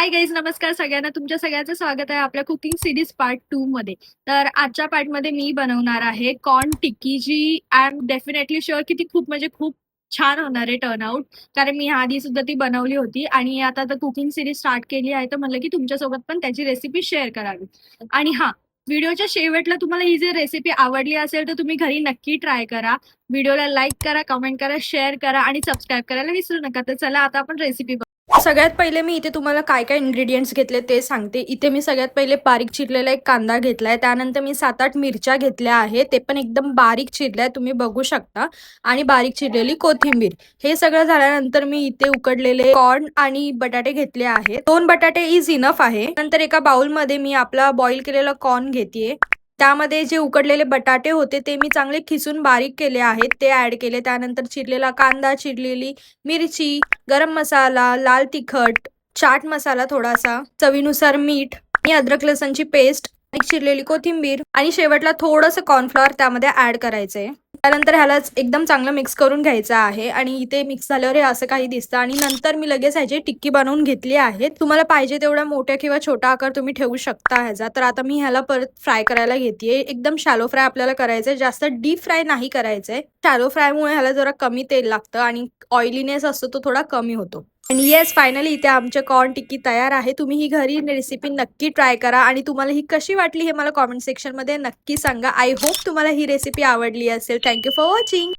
Hi guys, नमस्कार सगळ्यांना. तुमच्या सगळ्यांचं स्वागत आहे आपल्या कुकिंग सिरीज पार्ट 2 मध्ये. तर आजच्या पार्टमध्ये मी बनवणार आहे कॉर्न टिक्की, जी आय एम डेफिनेटली शुअर की ती खूप म्हणजे खूप छान होणार आहे टर्नआउट. कारण मी आधी सुद्धा ती बनवली होती आणि आता तर कुकिंग सिरीज स्टार्ट केली आहे, तर म्हणलं की तुमच्यासोबत पण त्याची रेसिपी शेअर करावी. आणि हा, व्हिडिओच्या शेवटला तुम्हाला ही जर रेसिपी आवडली असेल तर तुम्ही घरी नक्की ट्राय करा. व्हिडिओला लाईक करा, कमेंट करा, शेअर करा आणि सबस्क्राईब करायला विसरू नका. तर चला आता आपण रेसिपी. सगळ्यात पहिले मी इथे तुम्हाला काय काय इन्ग्रेडियंट्स घेतले ते सांगते. इथे मी सगळ्यात पहिले बारीक चिरलेला एक कांदा घेतलाय, त्यानंतर मी 7-8 मिरच्या घेतल्या आहेत, ते पण एकदम बारीक चिरल्या तुम्ही बघू शकता, आणि बारीक चिरलेली कोथिंबीर. हे सगळं झाल्यानंतर मी इथे उकडलेले कॉर्न आणि बटाटे घेतले आहेत. 2 बटाटे इज इनफ आहे. नंतर एका बाउलमध्ये मी आपला बॉईल केलेला कॉर्न घेतेय, त्यामध्ये जे उकडलेले बटाटे होते ते मी चांगले खिसून बारीक केले आहेत, ते ऍड केले. त्यानंतर चिरलेला कांदा, चिरलेली मिरची, गरम मसाला, लाल तिखट, चाट मसाला थोडासा, चवीनुसार मीठ आणि अद्रक लसणची पेस्ट, चिरलेली कोथिंबीर आणि शेवटला थोडंसं कॉर्नफ्लॉवर त्यामध्ये ऍड करायचंय. त्यानंतर ह्यालाच एकदम चांगलं मिक्स करून घ्यायचं आहे. आणि इथे मिक्स झाल्यावर हे असं काही दिसतं. आणि नंतर मी लगेच ह्याची टिक्की बनवून घेतली आहे. तुम्हाला पाहिजे तेवढा मोठ्या किंवा छोटा आकार तुम्ही ठेवू शकता ह्याचा. तर आता मी ह्याला परत फ्राय करायला घेतेय. एकदम शॅलो फ्राय आपल्याला करायचंय, जास्त डीप फ्राय नाही करायचंय. शॅलो फ्रायमुळे ह्याला जरा कमी तेल लागतं आणि ऑइलीनेस असतो तो थोडा कमी होतो. आणि येस, फायनली इथे आमचे कॉर्न टिक्की तयार आहे. तुम्ही ही घरी रेसिपी नक्की ट्राय करा आणि तुम्हाला ही कशी वाटली हे मला कॉमेंट सेक्शन मध्ये नक्की सांगा. आय होप तुम्हाला ही रेसिपी आवडली असेल. Thank you for watching.